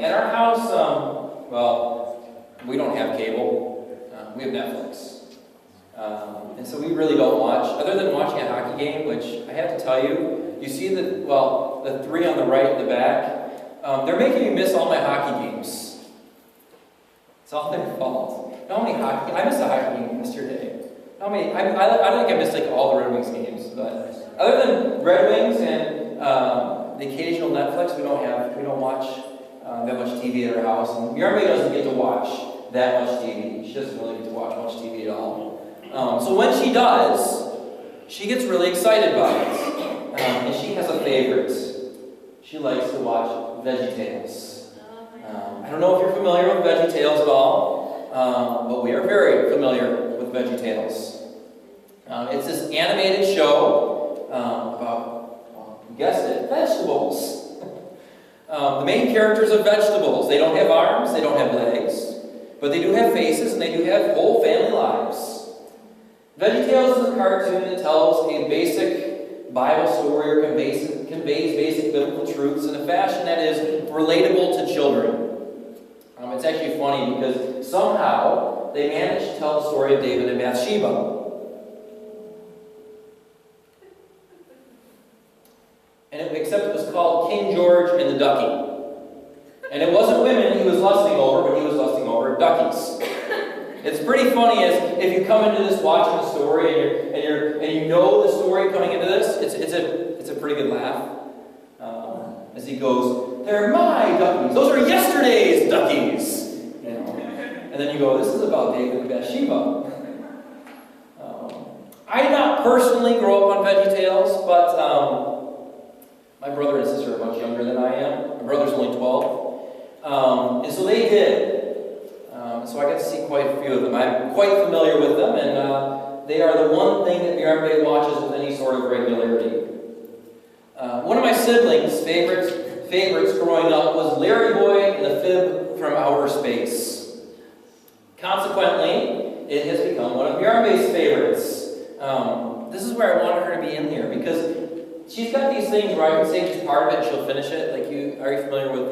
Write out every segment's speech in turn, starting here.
At our house, well, we don't have cable. We have Netflix. And so we really don't watch, other than watching a hockey game, which I have to tell you, you see the three on the right and the back, they're making me miss all my hockey games. It's all their fault. How many hockey, I missed a hockey game yesterday. How many, I don't think I missed like all the Red Wings games, but other than Red Wings and the occasional Netflix, we don't watch that much TV at our house. And Yarmay doesn't get to watch that much TV. She doesn't really get to watch much TV at all. So when she does, she gets really excited about it. And she has a favorite. She likes to watch VeggieTales. I don't know if you're familiar with VeggieTales at all, but we are very familiar with VeggieTales. It's this animated show about, well, you guessed it, vegetables. The main characters are vegetables. They don't have arms, they don't have legs, but they do have faces and they do have whole family lives. VeggieTales is a cartoon that tells a basic Bible story or conveys basic biblical truths in a fashion that is relatable to children. It's actually funny because somehow they managed to tell the story of David and Bathsheba. Except it was called King George and the Ducky. And it wasn't women he was lusting over, but he was lusting over duckies. It's pretty funny as if you come into this watching the story and you know the story coming into this, it's a pretty good laugh. As he goes, "They're my duckies. Those are yesterday's duckies." You know? And then you go, "This is about David and Bathsheba." I did not personally grow up on VeggieTales, but my brother and sister are much younger than I am. My brother's only 12. And so they did. So I got to see quite a few of them. I'm quite familiar with them, and they are the one thing that Yarmay watches with any sort of regularity. One of my siblings' favorites growing up was Larry Boy and the Fib from Outer Space. Consequently, it has become one of Yarmay's favorites. This is where I wanted her to be in here, because she's got these things where I can say just part of it, she'll finish it. Like, are you familiar with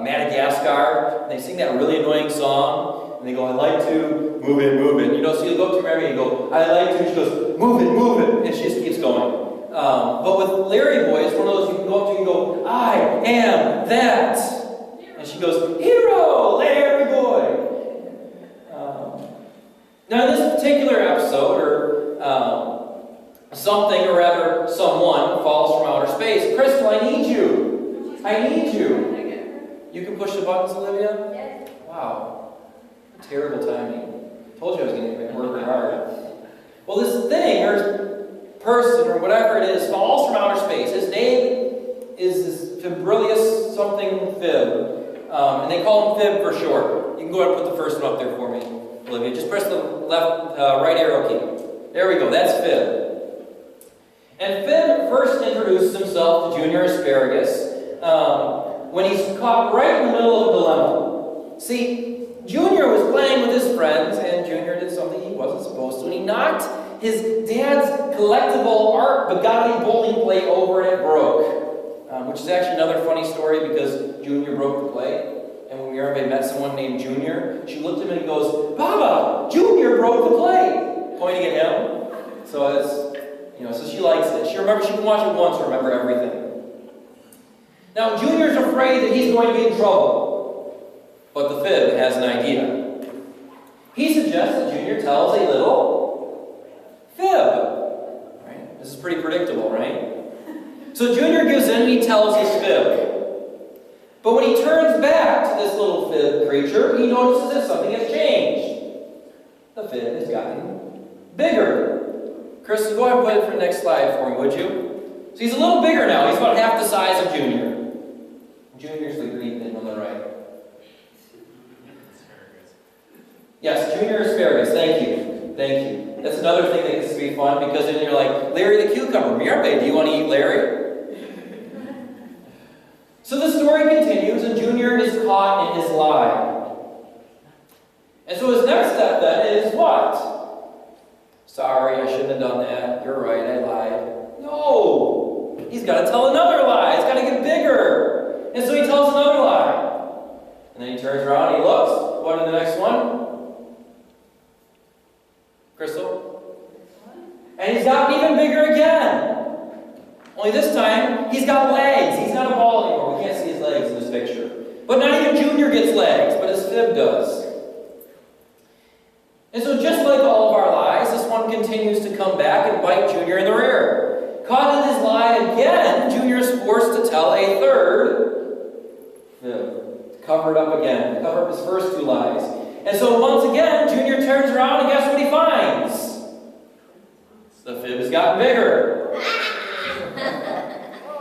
Madagascar? And they sing that really annoying song, and they go, "I like to move it, move it." You know, so you go up to Mary and go, "I like to," and she goes, "Move it, move it," and she just keeps going. But with Larry Boy, it's one of those you can go up to and go, "I am that." And she goes, "Hero, Larry Boy." Now in this particular episode, something, or rather someone, falls from outer space. "Crystal, I need you. I need you." You can push the buttons, Olivia? Yes. Wow. Terrible timing. Told you I was going to work hard. Well, this thing, or person, or whatever it is, falls from outer space. His name is this Fibrilius something Fib. And they call him Fib for short. You can go ahead and put the first one up there for me, Olivia. Just press the right arrow key. There we go. That's Fib. And Fib first introduces himself to Junior Asparagus when he's caught right in the middle of a dilemma. See, Junior was playing with his friends, and Junior did something he wasn't supposed to, and he knocked his dad's collectible Art Bugatti bowling plate over and it broke. Which is actually another funny story because Junior broke the plate. And when Yarmay met someone named Junior, she looked at him and goes, "Baba, Junior broke the plate," pointing at him. So so she likes it. She can watch it once and remember everything. Now, Junior's afraid that he's going to get in trouble. But the Fib has an idea. He suggests that Junior tells a little fib. Right? This is pretty predictable, right? So Junior gives in and he tells his fib. But when he turns back to this little fib creature, he notices that something has changed. The fib has gotten bigger. Chris, go ahead and put it for the next slide for me, would you? So he's a little bigger now. He's about half the size of Junior. Junior's the green thing on the right. Yes, Junior Asparagus. Thank you. Thank you. That's another thing that gets to be fun because then you're like, Larry the Cucumber. Yarmay, do you want to eat Larry? So the story continues and Junior is caught in his lie. And so his next step then is what? Sorry, I shouldn't have done that. You're right, I lied. No! He's got to tell another lie. It's got to get bigger. And so he tells another lie. Only this time, he's got legs. He's not a ball anymore. We can't see his legs in this picture. But not even Junior gets legs, but his fib does. And so just like all of our lies, this one continues to come back and bite Junior in the rear. Caught in his lie again, Junior is forced to tell a third fib. Cover it up again. Cover up his first two lies. And so once again, Junior turns around and guess what he finds? The fib has gotten bigger.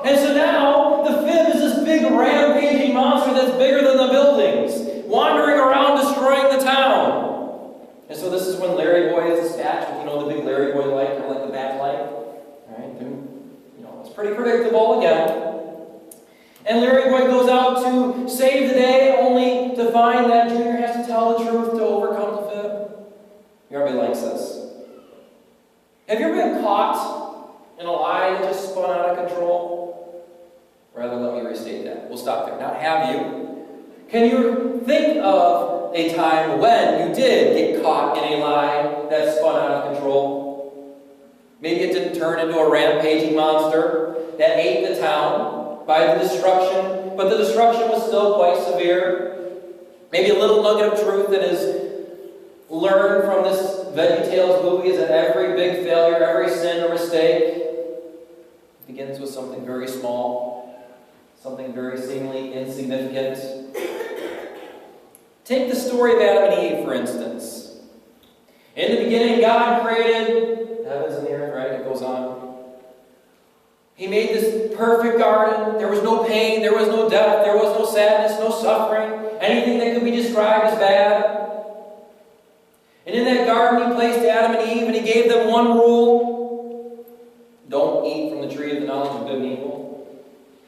And so now, the fib is this big rampaging monster that's bigger than the buildings, wandering around destroying the town. And so this is when Larry Boy is dispatched with, the big Larry Boy light, kind of like the bat light. Right? And, it's pretty predictable again. And Larry Boy goes out to save the day, only to find that Junior has to tell the truth to overcome the fib. Everybody likes this. Have you ever been caught in a lie that just spun out of control? Rather, let me restate that. We'll stop there. Not have you. Can you think of a time when you did get caught in a lie that spun out of control? Maybe it didn't turn into a rampaging monster that ate the town by the destruction, but the destruction was still quite severe. Maybe a little nugget of truth that is learned from this VeggieTales movie is that every big failure, every sin or mistake begins with something very small, something very seemingly insignificant. Take the story of Adam and Eve, for instance. In the beginning, God created the heavens and the earth, right? It goes on. He made this perfect garden. There was no pain, there was no death, there was no sadness, no suffering, anything that could be described as bad. And in that garden, he placed Adam and Eve, and he gave them one rule. Don't eat from the tree of the knowledge of good and evil.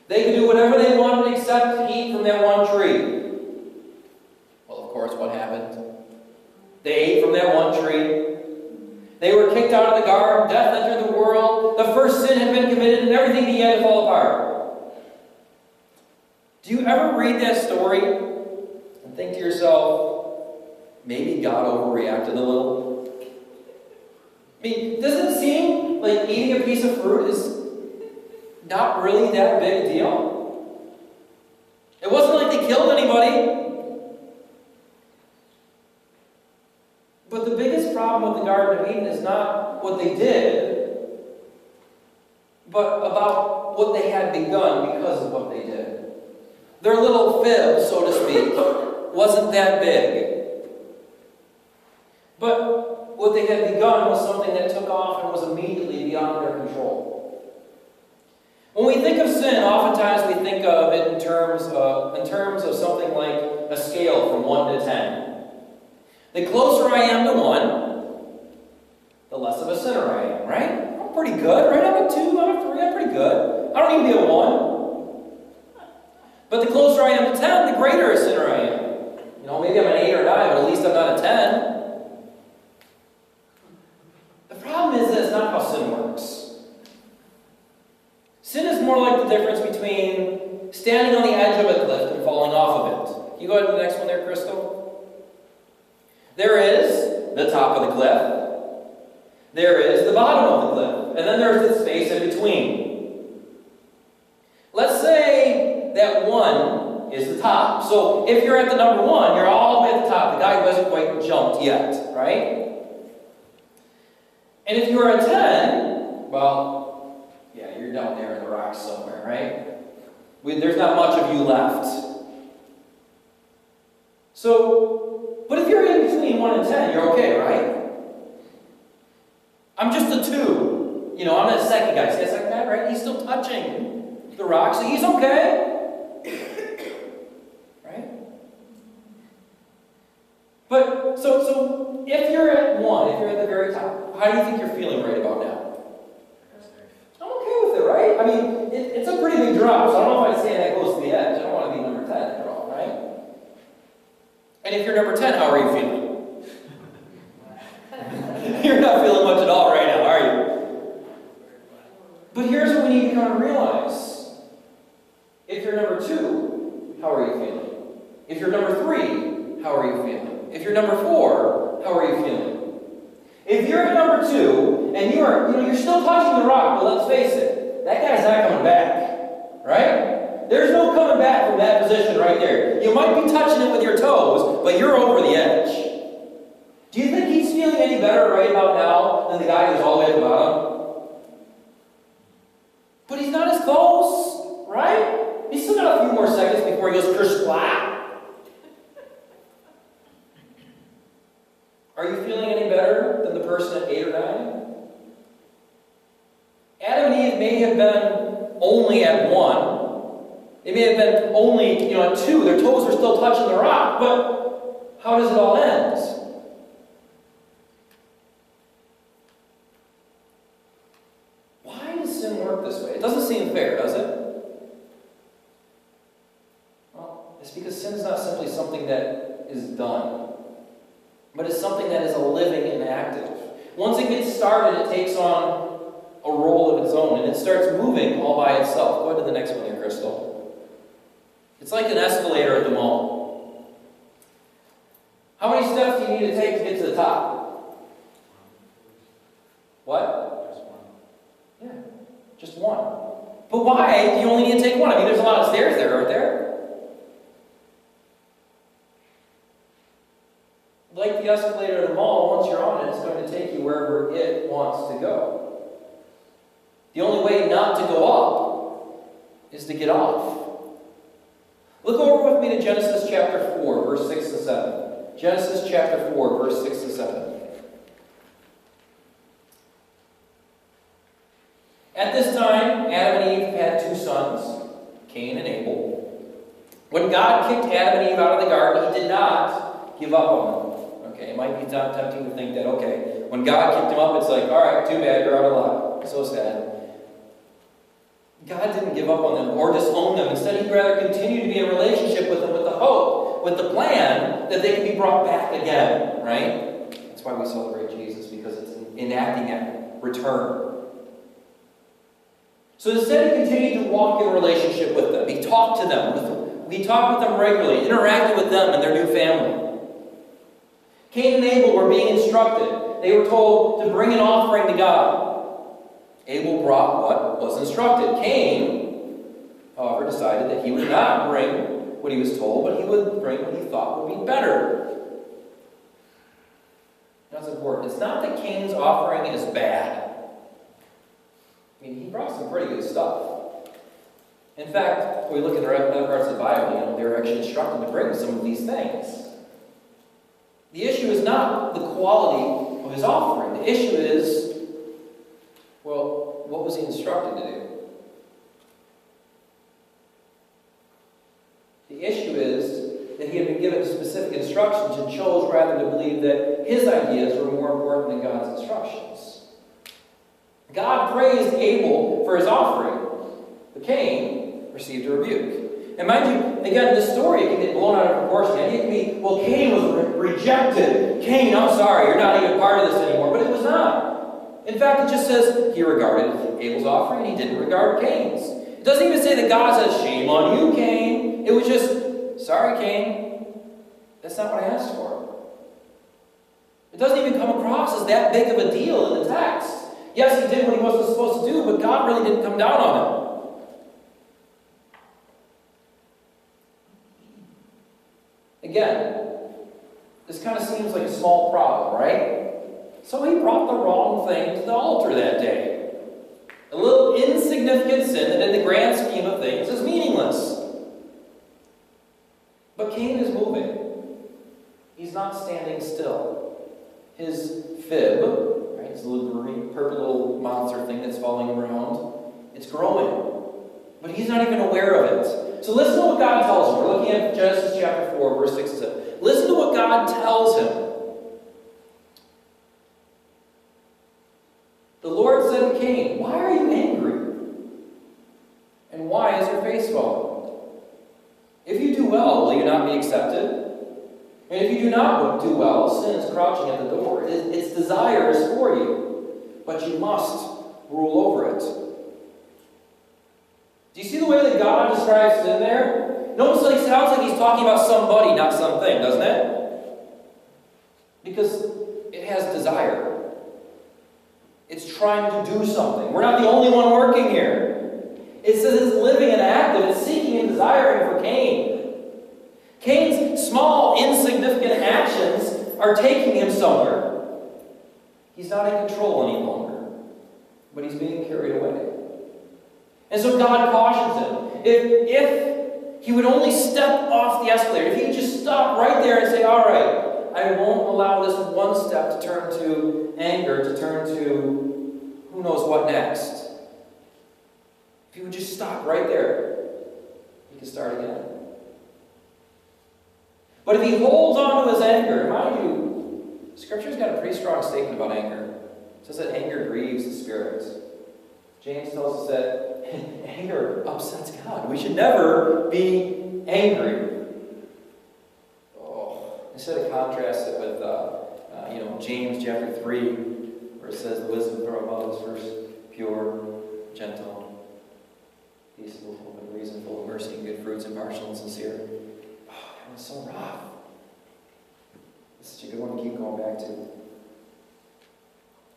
They could do whatever they wanted except eat from that one tree. Well, of course, what happened? They ate from that one tree. They were kicked out of the garden. Death entered the world. The first sin had been committed, and everything began to fall apart. Do you ever read that story and think to yourself, maybe God overreacted a little? I mean, doesn't it seem like eating a piece of fruit is not really that big a deal? It wasn't like they killed anybody. But the biggest problem with the Garden of Eden is not what they did, but about what they had begun because of what they did. Their little fib, so to speak, wasn't that big. But what they had begun was something that took off and was immediately beyond their control. When we think of sin, oftentimes we think of it in terms of something like a scale from 1 to 10. The closer I am to 1, the less of a sinner I am, right? I'm pretty good, right? I'm a 2, I'm a 3, I'm pretty good. I don't need to be a 1. But the closer I am to 10, the greater a sinner I am. Maybe I'm an 8 or 9, but at least I'm not a 10. The problem is that it's not how sin works. Sin is more like the difference between standing on the edge of a cliff and falling off of it. Can you go ahead to the next one there, Crystal? There is the top of the cliff. There is the bottom of the cliff. And then there's the space in between. Let's say that 1 is the top. So if you're at the number 1, you're all the way at the top. The guy who hasn't quite jumped yet, right? And if you're a 10, well, yeah, you're down there in the rocks somewhere, right? There's not much of you left. But if you're in between 1 and 10, you're okay, right? I'm just a 2. I'm that second guy. See that second guy, right? He's still touching the rock, so he's okay. Right? But, so if you're at 1, if you're at the very top, how do you think you're feeling right about now? I'm okay with it, right? I mean, it's a pretty big drop, so I don't know if I'd say that close to the edge. I don't want to be number 10 at all, right? And if you're number 10, how are you feeling? You're not feeling much at all right now, are you? But here's what we need to come and realize. If you're number 2, how are you feeling? If you're number 3, how are you feeling? If you're number 4, how are you feeling? If you're at number 2, and you're still touching the rock, but let's face it, that guy's not coming back, right? There's no coming back from that position right there. You might be touching it with your toes, but you're over the edge. Do you think he's feeling any better right about now than the guy who's all the way at the bottom? But he's not as close, right? He's still got a few more seconds before he goes kersplat. Are you feeling any better than the person at 8 or 9? Adam and Eve may have been only at 1. They may have been only, at 2. Their toes were still touching the rock, but how does it all end? Why does sin work this way? It doesn't seem fair, does it? Well, it's because sin is not simply something that is done, but it's something that is a living and active. Once it gets started, it takes on a role of its own, and it starts moving all by itself. Go ahead to the next one there, Crystal. It's like an escalator at the mall. How many steps do you need to take to get to the top? What? Just one. Yeah, just one. But why do you only need to take one? I mean, there's a lot of stairs there, aren't there? Like the escalator at the mall, once you're on it, it's going to take you wherever it wants to go. The only way not to go up is to get off. Look over with me to Genesis chapter 4, verse 6 to 7. Genesis chapter 4, verse 6 to 7. At this time, Adam and Eve had 2 sons, Cain and Abel. When God kicked Adam and Eve out of the garden, he did not give up on them. Okay, it might be tempting to think that, okay, when God kicked him up, it's like, all right, too bad, you're out of luck. So sad. God didn't give up on them or disown them. Instead, he'd rather continue to be in relationship with them with the hope, with the plan that they can be brought back again, right? That's why we celebrate Jesus, because it's enacting a return. So instead, he continued to walk in relationship with them. He talked to them. He talked with them regularly, interacted with them and their new family. Cain and Abel were being instructed. They were told to bring an offering to God. Abel brought what was instructed. Cain, however, decided that he would not bring what he was told, but he would bring what he thought would be better. That's important. It's not that Cain's offering is bad. I mean, he brought some pretty good stuff. In fact, when we look at the other parts of the Bible, they were actually instructed to bring some of these things. The issue is not the quality of his offering. The issue is, well, what was he instructed to do? The issue is that he had been given specific instructions and chose rather to believe that his ideas were more important than God's instructions. God praised Abel for his offering, but Cain received a rebuke. And mind you, again, this story can get blown out of proportion. And it can be, well, Cain was rejected. Cain, I'm sorry, you're not even part of this anymore. But it was not. In fact, it just says he regarded Abel's offering and he didn't regard Cain's. It doesn't even say that God says, shame on you, Cain. It was just, sorry, Cain, that's not what I asked for. It doesn't even come across as that big of a deal in the text. Yes, he did what he wasn't supposed to do, but God really didn't come down on him. Again, this kind of seems like a small problem, right? So he brought the wrong thing to the altar that day. A little insignificant sin that in the grand scheme of things is meaningless. But Cain is moving. He's not standing still. His fib, right, his little green, purple little monster thing that's falling around, it's growing. But he's not even aware of it. So listen to what God tells him. We're looking at Genesis chapter 4, verse 6 and 7. Listen to what God tells him. The Lord said to Cain, why are you angry? And why is your face fallen? If you do well, will you not be accepted? And if you do not do well, sin is crouching at the door. Its desire is for you, but you must rule over it. Do you see the way that God describes sin there? It almost sounds like he's talking about somebody, not something, doesn't it? Because it has desire. It's trying to do something. We're not the only one working here. It says it's living and active. It's seeking and desiring for Cain. Cain's small, insignificant actions are taking him somewhere. He's not in control any longer, but he's being carried away. And so God cautions him. If he would only step off the escalator, if he could just stop right there and say, all right, I won't allow this one step to turn to anger, to turn to who knows what next. If he would just stop right there, he could start again. But if he holds on to his anger, mind you, Scripture's got a pretty strong statement about anger. It says that anger grieves the spirit. James tells us that anger upsets God. We should never be angry. Oh, instead of contrast it with, James chapter 3, where it says the wisdom from above is first pure, gentle, peaceable, full of reason, full of mercy and good fruits, impartial and sincere. Oh, that was so rough. This is a good one to keep going back to.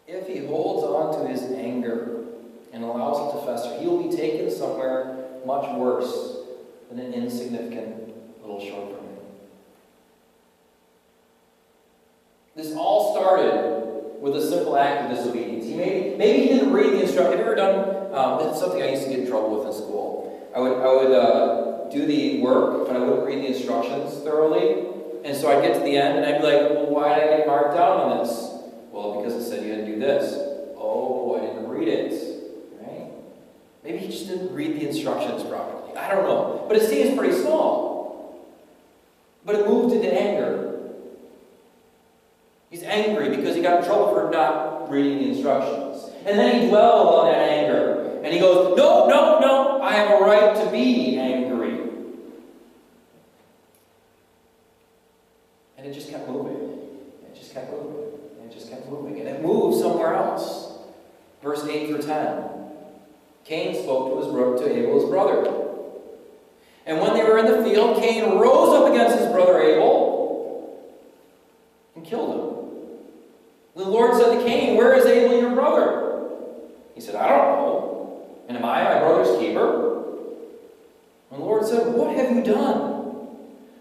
If he holds on to his anger and allows it to fester, he will be taken somewhere much worse than an insignificant little shortcoming. This all started with a simple act of disobedience. Maybe he didn't read the instructions. Have you ever done? This is something I used to get in trouble with in school. I would do the work, but I wouldn't read the instructions thoroughly, and so I'd get to the end and I'd be like, "Well, why did I get marked down on this?" Well, because it said you had to do this. Oh, I didn't read it. Right? Maybe he just didn't read the instructions properly. I don't know, but it seems pretty small. But it moved into anger. He's angry because he got in trouble for not reading the instructions. And then he dwelled on that anger. And he goes, no, I have a right to be angry. And it just kept moving. It just kept moving. And it just kept moving. And it moved somewhere else. Verse 8 through 10. Cain spoke to Abel, his brother. And when they were in the field, Cain rose up against his brother Abel and killed him. The Lord said to Cain, "Where is Abel, your brother?" He said, "I don't know. And am I my brother's keeper?" And the Lord said, "What have you done?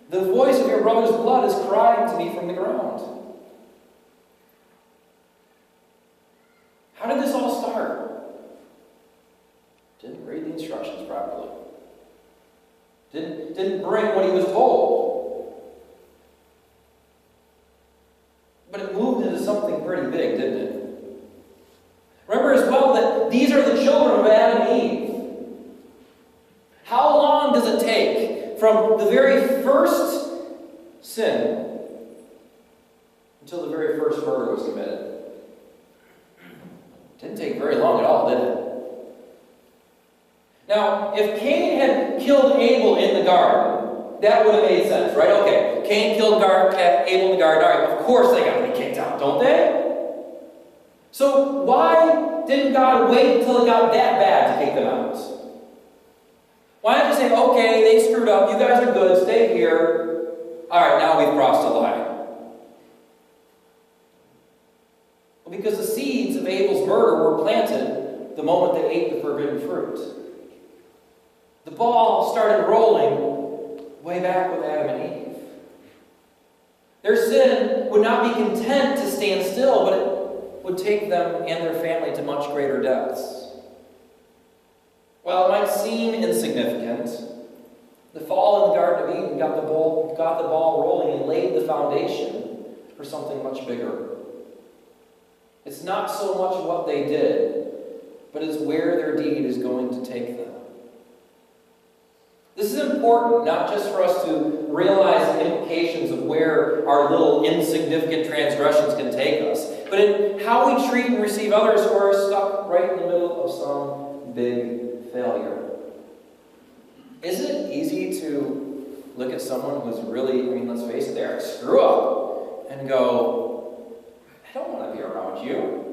The voice of your brother's blood is crying to me from the ground." How did this all start? Didn't read the instructions properly. Didn't bring what he was told. But it moved into something pretty big, didn't it? Remember as well that these are the children of Adam and Eve. How long does it take from the very first sin until the very first murder was committed? It didn't take very long at all, did it? Now, if Cain had killed Abel in the garden, that would have made sense, right? Okay, Cain killed Abel in the garden. All right, of course they got to be kicked out, don't they? So why didn't God wait until it got that bad to kick them out? Why not just say, okay, they screwed up, you guys are good, stay here. All right, now we've crossed the line. Well, because the seeds of Abel's murder were planted the moment they ate the forbidden fruit. The ball started rolling way back with Adam and Eve. Their sin would not be content to stand still, but it would take them and their family to much greater depths. While it might seem insignificant, the fall in the Garden of Eden got the ball rolling and laid the foundation for something much bigger. It's not so much what they did, but it's where their deed is going to take them. This is important, not just for us to realize the implications of where our little insignificant transgressions can take us, but in how we treat and receive others who are stuck right in the middle of some big failure. Isn't it easy to look at someone who's really, let's face it, they're a screw up, and go, I don't want to be around you.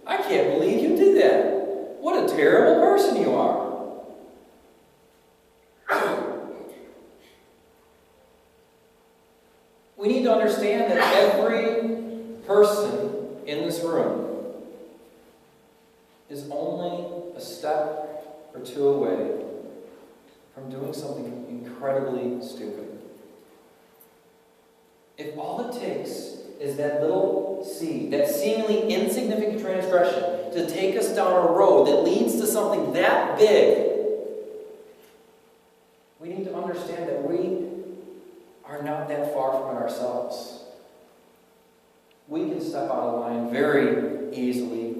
I can't believe you did that. What a terrible person you are. We need to understand that every person in this room is only a step or two away from doing something incredibly stupid. If all it takes is that little seed, that seemingly insignificant transgression, to take us down a road that leads to something that big, we need to understand that we are not that far from it ourselves. We can step out of line very easily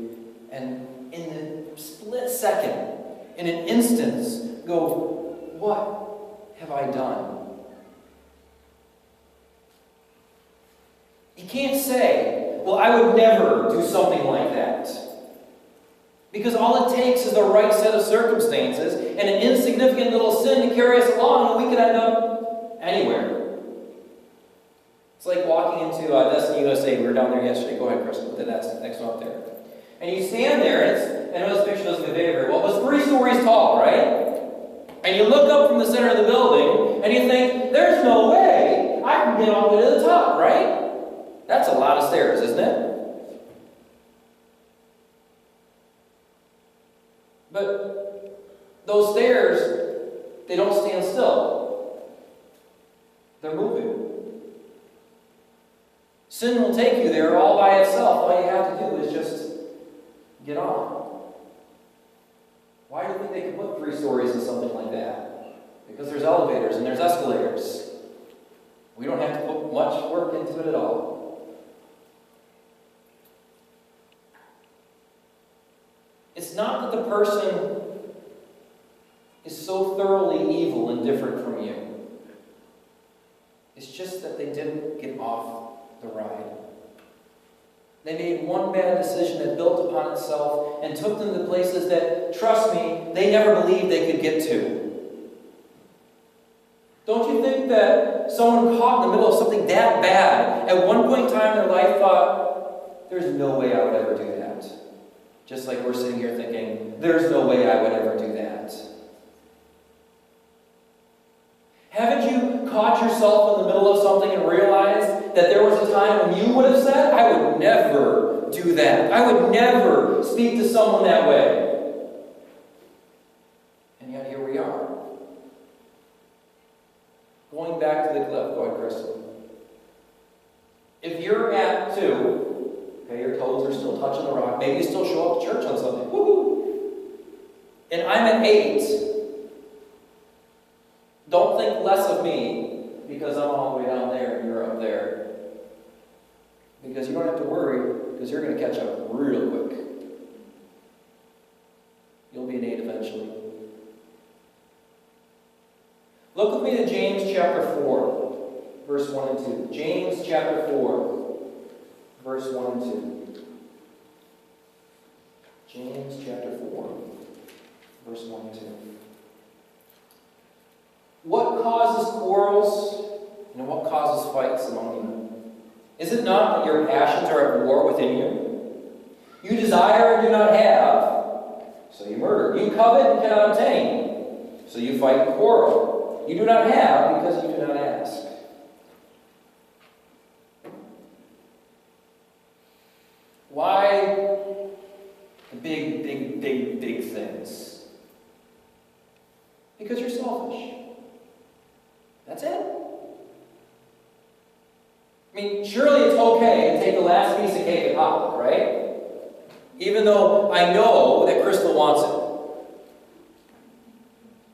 and in a split second, in an instance, go, what have I done? You can't say, well, I would never do something like that. Because all it takes is the right set of circumstances and an insignificant little sin to carry us along, and we could end up anywhere. It's like walking into Destiny USA. We were down there yesterday. Go ahead, Chris. Put the next one up there. And you stand there, and I know this picture doesn't convey very well. It was 3 stories tall, right? And you look up from the center of the building, and you think, there's no way I can get all the way to the top, right? That's a lot of stairs, isn't it? But those stairs, they don't stand still. They're moving. Sin will take you there all by itself. All you have to do is just get on. Why do you think they could put 3 stories in something like that? Because there's elevators and there's escalators. We don't have to put much work into it at all. It's not that the person is so thoroughly evil and different from you. It's just that they didn't get off the ride. They made one bad decision that built upon itself and took them to places that, trust me, they never believed they could get to. Don't you think that someone caught in the middle of something that bad at one point in time in their life thought, there's no way I would ever do that? Just like we're sitting here thinking, there's no way I would ever do that. Haven't you caught yourself in the middle of something and realized that there was a time when you would have said, I would never do that. I would never speak to someone that way. And yet here we are. Going back to the cliff, go ahead, Crystal. If you're at 2, okay, your toes are still touching the rock. Maybe you still show up to church on Sunday. Woohoo! And I'm at 8. Don't think less of me because I'm all the way down there and you're up there. Because you don't have to worry because you're going to catch up real quick. You'll be an 8 eventually. Look with me to James chapter 4, verse 1 and 2. James chapter 4, verse 1 and 2. James chapter 4, verse 1 and 2. What causes quarrels and what causes fights among you? Is it not that your passions are at war within you? You desire and do not have, so you murder. You covet and cannot obtain, so you fight and quarrel. You do not have because you do not ask. Why the big things? Because you're selfish. That's it. I mean, surely it's okay to take the last piece of cake at potluck, right? Even though I know that Crystal wants it.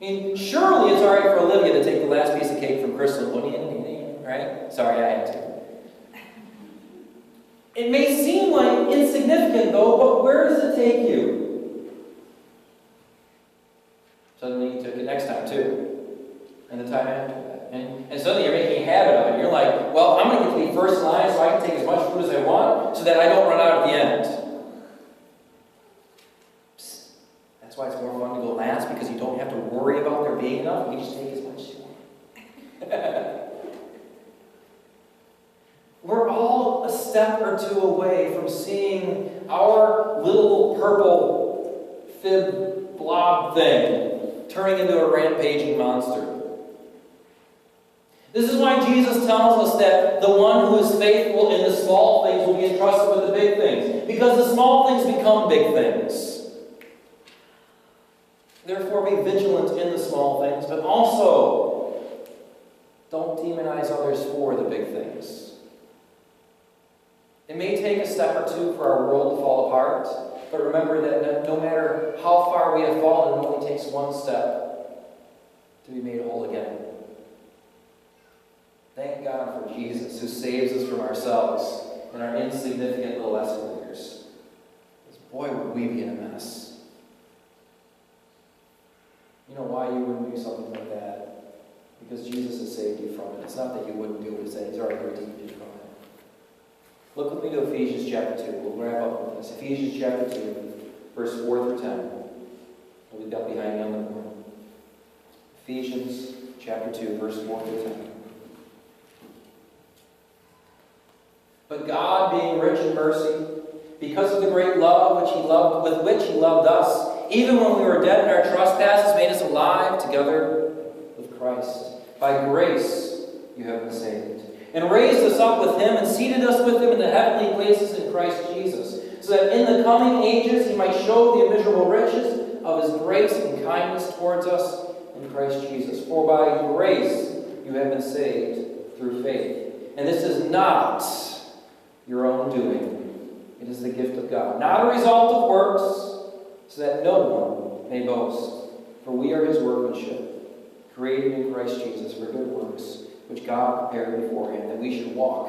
I mean, surely it's all right for Olivia to take the last piece of cake from Crystal, right? Sorry, I had to. It may seem like insignificant, though, but where does it take you? Suddenly you took it next time, too. And the time after that. And suddenly you're making a habit of it. You're like, well, I'm going to get to be first in line so I can take as much food as I want so that I don't run out at the end. Psst. That's why it's more fun to go last, because you don't have to worry about there being enough. You just take as much as you want. We're all a step or 2 away from seeing our little purple fib blob thing turning into a rampaging monster. This is why Jesus tells us that the one who is faithful in the small things will be entrusted with the big things. Because the small things become big things. Therefore, be vigilant in the small things, but also don't demonize others for the big things. It may take a step or two for our world to fall apart, but remember that no matter how far we have fallen, it only takes one step to be made whole again. Thank God for Jesus, who saves us from ourselves and our insignificant little escalators. Because boy, would we be in a mess. You know why you wouldn't do something like that? Because Jesus has saved you from it. It's not that you wouldn't do it, it's that He's already redeemed you from it. Look with me to Ephesians chapter 2. We'll wrap up with this. Ephesians chapter 2, verse 4 through 10. We'll be up behind me on the board. Ephesians chapter 2, verse 4 through 10. But God, being rich in mercy, because of the great love with which He loved us, even when we were dead in our trespasses, made us alive together with Christ. By grace you have been saved, and raised us up with Him, and seated us with Him in the heavenly places in Christ Jesus, so that in the coming ages He might show the immeasurable riches of His grace and kindness towards us in Christ Jesus. For by grace you have been saved through faith. And this is not your own doing. It is the gift of God, not a result of works, so that no one may boast. For we are His workmanship, created in Christ Jesus for good works, which God prepared beforehand, that we should walk